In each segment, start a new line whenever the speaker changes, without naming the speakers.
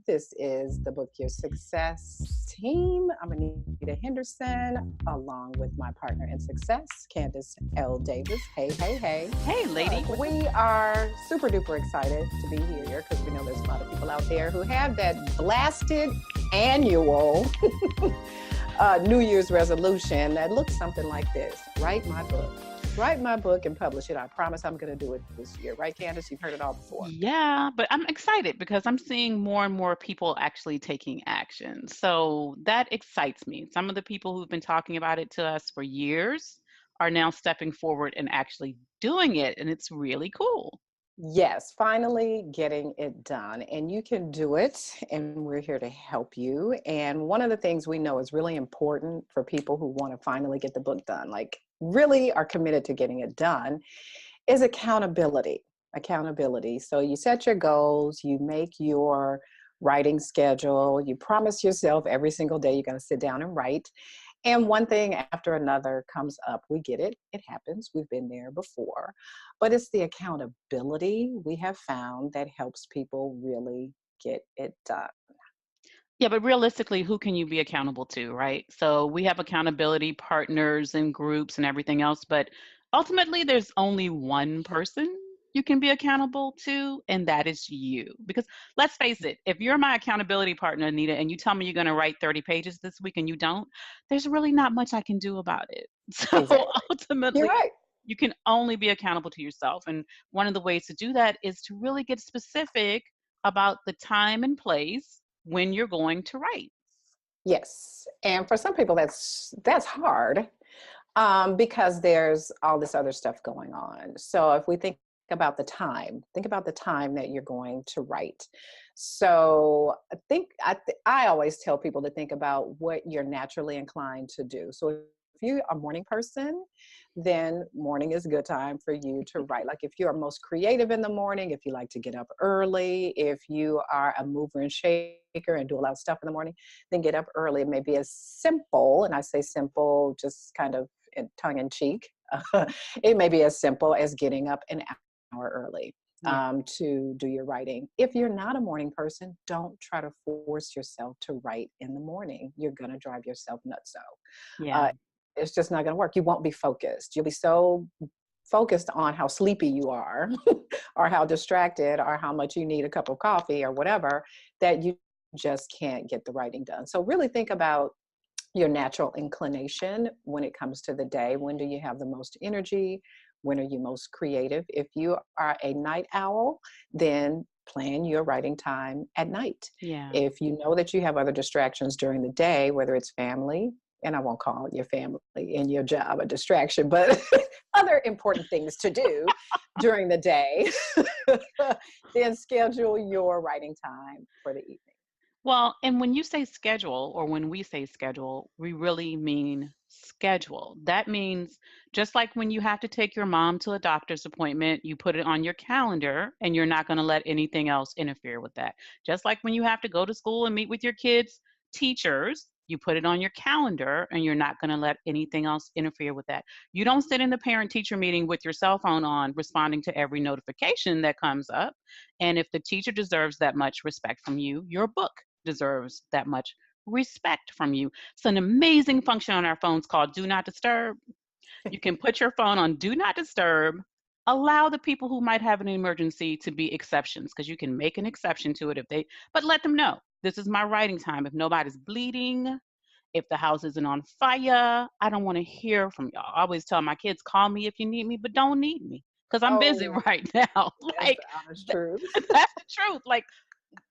This is the Book Your Success team. I'm Anita Henderson, along with my partner in success, Candace L. Davis. Hey, hey, hey.
Hey, lady.
We are super duper excited to be here because we know there's a lot of people out there who have that blasted annual New Year's resolution that looks something like this: write my book. Write my book and publish it. I promise I'm going to do it this year. Right, Candace? You've heard it all before.
Yeah, but I'm excited because I'm seeing more and more people actually taking action. So that excites me. Some of the people who've been talking about it to us for years are now stepping forward and actually doing it. And it's really cool.
Yes, finally getting it done. And you can do it, and we're here to help you. And one of the things we know is really important for people who want to finally get the book done, like really are committed to getting it done, is accountability. Accountability. So you set your goals, you make your writing schedule, you promise yourself every single day you're going to sit down and write. And one thing after another comes up. We get it. It happens. We've been there before. But it's the accountability we have found that helps people really get it done.
Yeah, but realistically, who can you be accountable to, right? So we have accountability partners and groups and everything else, but ultimately, there's only one person you can be accountable to, and that is you. Because let's face it, if you're my accountability partner, Anita, and you tell me you're going to write 30 pages this week and you don't, there's really not much I can do about it. So
Exactly. You're
ultimately,
right.
you can only be accountable to yourself. And one of the ways to do that is to really get specific about the time and place when you're going to write.
Yes. And for some people, that's hard because there's all this other stuff going on. So if we think about the time that you're going to write. So I always tell people to think about what you're naturally inclined to do. So if you're a morning person, then morning is a good time for you to write. Like if you're most creative in the morning, if you like to get up early, if you are a mover and shaker and do a lot of stuff in the morning, then get up early. It may be as simple, and I say simple just kind of tongue in cheek. It may be as simple as getting up an hour early
Yeah.
to do your writing. If you're not a morning person, don't try to force yourself to write in the morning. You're going to drive yourself nuts.
Yeah.
Uh, it's just not going to work. You won't be focused. You'll be so focused on how sleepy you are or how distracted or how much you need a cup of coffee or whatever that you just can't get the writing done. So really think about your natural inclination when it comes to the day. When do you have the most energy? When are you most creative? If you are a night owl, then plan your writing time at night.
Yeah.
If you know that you have other distractions during the day, whether it's family, and I won't call your family and your job a distraction, but other important things to do during the day, then schedule your writing time for the evening.
Well, and when you say schedule, or when we say schedule, we really mean schedule. That means just like when you have to take your mom to a doctor's appointment, you put it on your calendar and you're not going to let anything else interfere with that. Just like when you have to go to school and meet with your kids' teachers, you put it on your calendar and you're not going to let anything else interfere with that. You don't sit in the parent teacher meeting with your cell phone on, responding to every notification that comes up. And if the teacher deserves that much respect from you, your book deserves that much respect from you. It's an amazing function on our phones called Do Not Disturb. You can put your phone on Do Not Disturb, allow the people who might have an emergency to be exceptions because you can make an exception to it but let them know this is my writing time. If nobody's bleeding, if the house isn't on fire, I don't want to hear from y'all. I always tell my kids, call me if you need me, but don't need me because I'm busy
Oh,
right now.
that's
Like,
the honest truth.
that's the truth. Like,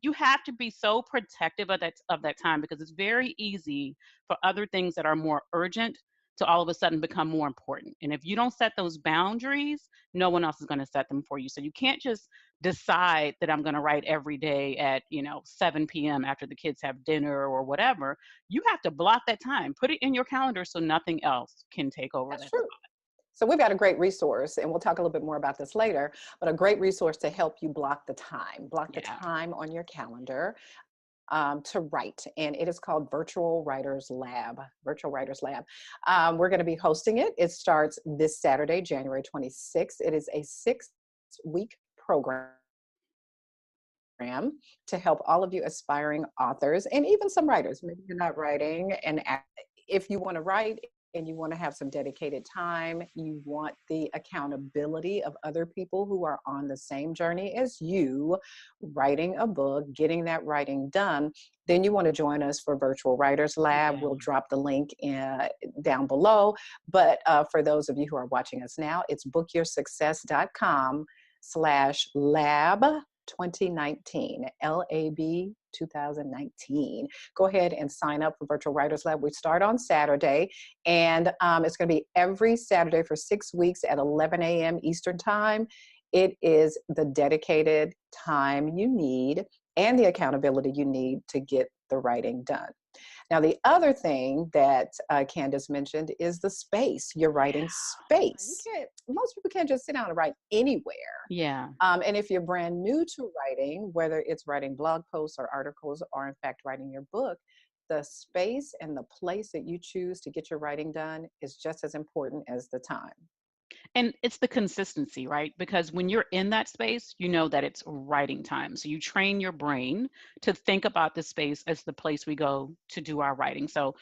you have to be so protective of that time because it's very easy for other things that are more urgent to all of a sudden become more important. And if you don't set those boundaries, no one else is going to set them for you. So you can't just decide that I'm going to write every day at, 7 p.m. after the kids have dinner or whatever. You have to block that time. Put it in your calendar so nothing else can take over
That's
that
true. So we've got a great resource, and we'll talk a little bit more about this later, but a great resource to help you block the
spot.
time on your calendar to write. And it is called Virtual Writers Lab. We're going to be hosting it. It starts this Saturday, January 26th. It is a 6-week program to help all of you aspiring authors and even some writers. Maybe you're not writing, and if you want to write and you want to have some dedicated time, you want the accountability of other people who are on the same journey as you, writing a book, getting that writing done, then you want to join us for Virtual Writers Lab.
Yeah.
We'll drop the link down below. But for those of you who are watching us now, it's bookyoursuccess.com/lab 2019, LAB 2019. Go ahead and sign up for Virtual Writers Lab. We start on Saturday, and it's going to be every Saturday for 6 weeks at 11 a.m. Eastern Time. It is the dedicated time you need and the accountability you need to get the writing done. Now, the other thing that Candace mentioned is the space, your writing space. Most people can't just sit down and write anywhere.
Yeah.
And if you're brand new to writing, whether it's writing blog posts or articles, or in fact, writing your book, the space and the place that you choose to get your writing done is just as important as the time.
And it's the consistency, right? Because when you're in that space, you know that it's writing time. So you train your brain to think about the space as the place we go to do our writing. So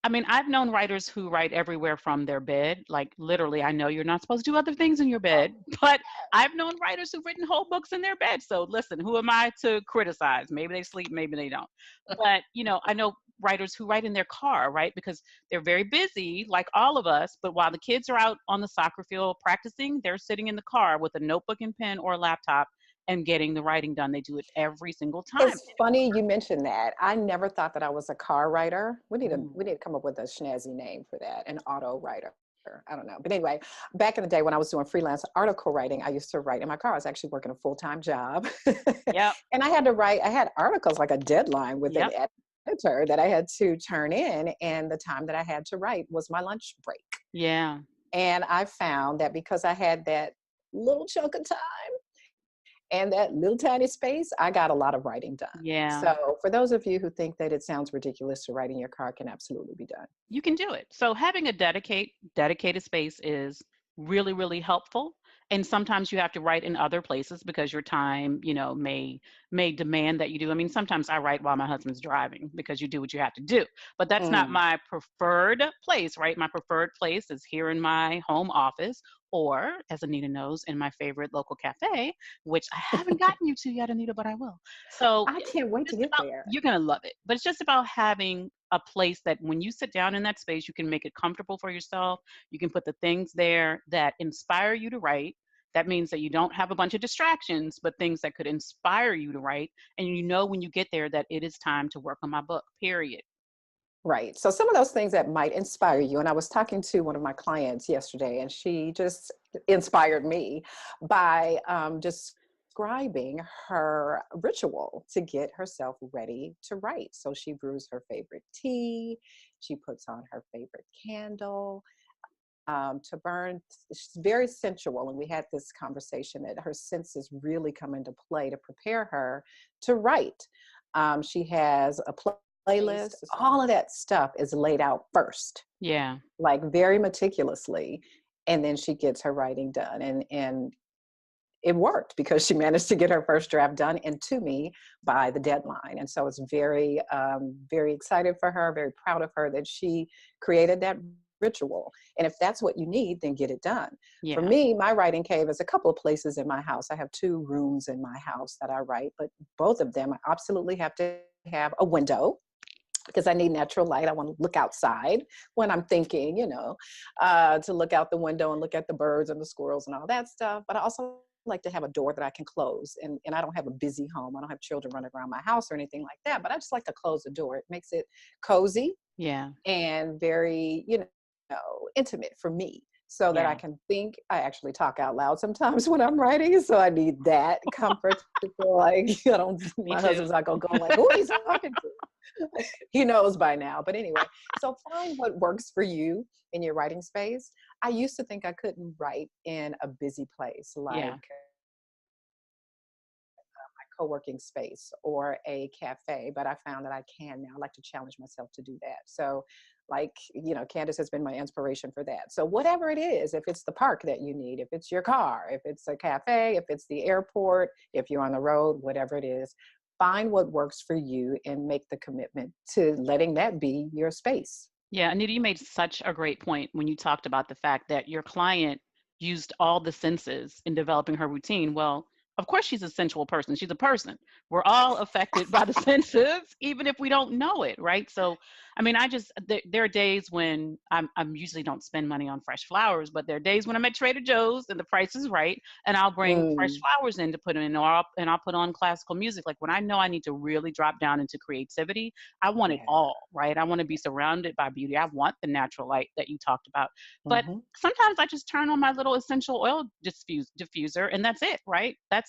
I mean, I've known writers who write everywhere from their bed. Like literally, I know you're not supposed to do other things in your bed, but I've known writers who've written whole books in their bed. So listen, who am I to criticize? Maybe they sleep, maybe they don't. But, I know writers who write in their car, right? Because they're very busy, like all of us. But while the kids are out on the soccer field practicing, they're sitting in the car with a notebook and pen or a laptop and getting the writing done. They do it every single time.
It's funny you mentioned that. I never thought that I was a car writer. We need
Mm.
to come up with a snazzy name for that, an auto writer. I don't know. But anyway, back in the day when I was doing freelance article writing, I used to write in my car. I was actually working a full-time job.
Yep.
And I had articles like a deadline with an
Yep.
editor that I had to turn in. And the time that I had to write was my lunch break.
Yeah.
And I found that because I had that little chunk of time and that little tiny space, I got a lot of writing done.
Yeah.
So for those of you who think that it sounds ridiculous to write in your car, it can absolutely be done.
You can do it. So having a dedicated space is really, really helpful. And sometimes you have to write in other places because your time, may demand that you do. I mean, sometimes I write while my husband's driving because you do what you have to do. But that's not
Mm.
my preferred place, right? My preferred place is here in my home office, or as Anita knows, in my favorite local cafe, which I haven't gotten you to yet, Anita, but I will. So
I can't wait to
just
get
about
there.
you're gonna love it. But it's just about having a place that when you sit down in that space, you can make it comfortable for yourself. You can put the things there that inspire you to write. That means that you don't have a bunch of distractions, but things that could inspire you to write. And you know when you get there that it is time to work on my book, period.
Right. So some of those things that might inspire you, and I was talking to one of my clients yesterday, and she just inspired me by describing her ritual to get herself ready to write. So she brews her favorite tea, she puts on her favorite candle, to burn. She's very sensual. And we had this conversation that her senses really come into play to prepare her to write. She has a playlist. All of that stuff is laid out first,
Yeah.
like very meticulously. And then she gets her writing done. And it worked because she managed to get her first draft done and to me by the deadline. And so it's very excited for her, very proud of her that she created that ritual. And if that's what you need, then get it done. For
Yeah.
me, my writing cave is a couple of places in my house. I have 2 rooms in my house that I write, but both of them I absolutely have to have a window because I need natural light. I want to look outside when I'm thinking, to look out the window and look at the birds and the squirrels and all that stuff. But I also like to have a door that I can close. And I don't have a busy home. I don't have children running around my house or anything like that. But I just like to close the door. It makes it cozy
Yeah.
and very, intimate for me so that I
Yeah.
can think. I actually talk out loud sometimes when I'm writing. So I need that comfort to feel like,
Me
my
too.
husband's not going to go like, who he's talking to? He knows by now. But anyway, so find what works for you in your writing space. I used to think I couldn't write in a busy place like
Yeah.
co-working space or a cafe, but I found that I can now. I like to challenge myself to do that. So Like, Candace has been my inspiration for that. So whatever it is, if it's the park that you need, if it's your car, if it's a cafe, if it's the airport, if you're on the road, whatever it is, find what works for you and make the commitment to letting that be your space.
Yeah, Anita, you made such a great point when you talked about the fact that your client used all the senses in developing her routine. Well, of course, she's a sensual person. She's a person. We're all affected by the senses, even if we don't know it, right? So, I mean, there are days when I'm usually don't spend money on fresh flowers, but there are days when I'm at Trader Joe's and the price is right, and I'll bring fresh
Mm,
flowers in to put in, and I'll put on classical music. Like when I know I need to really drop down into creativity, I want it
yeah.
all, right? I want to be surrounded by beauty. I want the natural light that you talked about. But
Hmm.
sometimes I just turn on my little essential oil diffuser and that's it, right? That's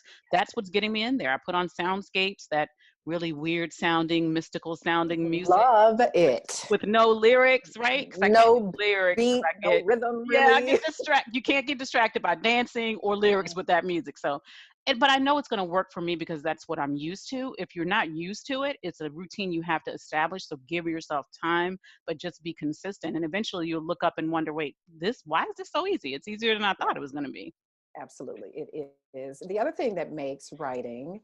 what's getting me in there. I put on soundscapes, that really weird sounding, mystical sounding music
Love it.
with no lyrics, right? Because I can't
No
do lyrics because
beat, no rhythm,
I
really.
get distracted. You can't get distracted by dancing or lyrics with that music. So, but I know it's going to work for me because that's what I'm used to. If you're not used to it, it's a routine you have to establish. So give yourself time, but just be consistent. And eventually you'll look up and wonder, wait, why is this so easy? It's easier than I thought it was going to be.
Absolutely, it is. The other thing that makes writing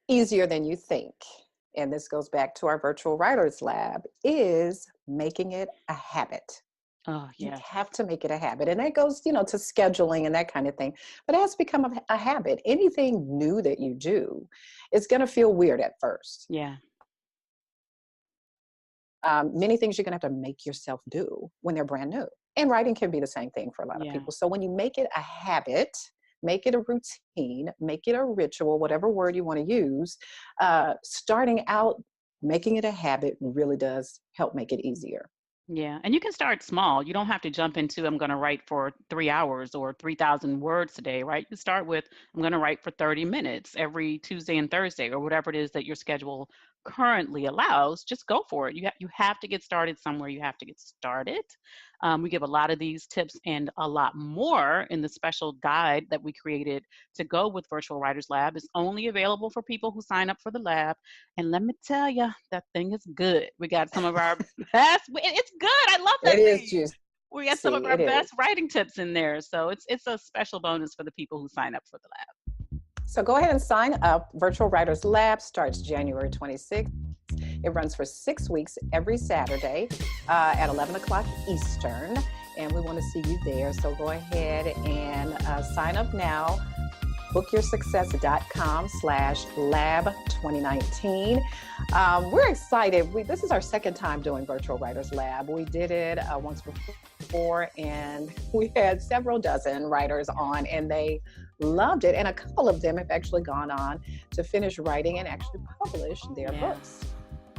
easier than you think, and this goes back to our virtual writers lab, is making it a habit.
Oh,
You
yes.
have to make it a habit. And that goes, to scheduling and that kind of thing. But it has to become a habit. Anything new that you do is going to feel weird at first.
Yeah.
Many things you're going to have to make yourself do when they're brand new. And writing can be the same thing for a lot of
Yeah.
people. So when you make it a habit, make it a routine, make it a ritual, whatever word you want to use, starting out, making it a habit really does help make it easier.
Yeah, and you can start small. You don't have to jump into I'm going to write for 3 hours or 3,000 words today, right? You start with I'm going to write for 30 minutes every Tuesday and Thursday or whatever it is that your schedule currently allows. Just go for it. You have to get started somewhere. You have to get started. We give a lot of these tips and a lot more in the special guide that we created to go with Virtual Writers Lab. It's only available for people who sign up for the lab. And let me tell you, that thing is good. We got some of our it's good. I love
It
that
is
thing.
juicy.
We got some of our
It is.
best writing tips in there. So it's a special bonus for the people who sign up for the lab.
So go ahead and sign up. Virtual Writers Lab starts January 26th. It runs for 6 weeks every Saturday at 11 o'clock Eastern. And we want to see you there. So go ahead and sign up now. bookyoursuccess.com/lab2019. We're excited. This is our second time doing Virtual Writers Lab. We did it once before, and we had several dozen writers on, and they loved it. And a couple of them have actually gone on to finish writing and actually publish their
Yeah.
books.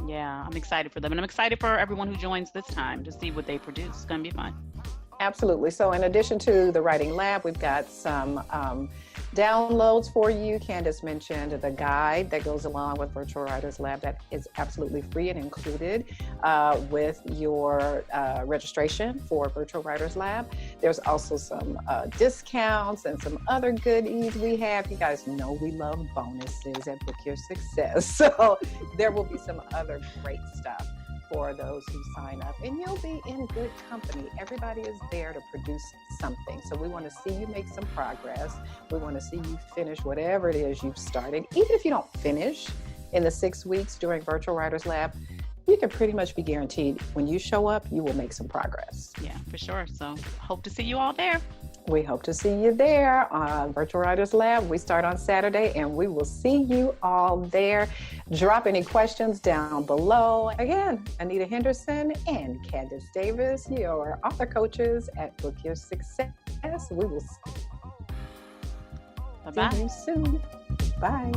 Yeah, I'm excited for them. And I'm excited for everyone who joins this time to see what they produce. It's going to be fun.
Absolutely. So in addition to the writing lab, we've got some downloads for you. Candace mentioned the guide that goes along with Virtual Writers Lab that is absolutely free and included with your registration for Virtual Writers Lab. There's also some discounts and some other goodies we have. You guys know we love bonuses at Book Your Success. So there will be some other great stuff for those who sign up, and you'll be in good company. Everybody is there to produce something. So we want to see you make some progress. We want to see you finish whatever it is you've started. Even if you don't finish in the 6 weeks during Virtual Writers Lab, you can pretty much be guaranteed when you show up, you will make some progress.
Yeah, for sure. So hope to see you all there.
We hope to see you there on Virtual Writers Lab. We start on Saturday, and we will see you all there. Drop any questions down below. Again, Anita Henderson and Candace Davis, your author coaches at Book Your Success. We will
Bye-bye.
see you soon. Bye.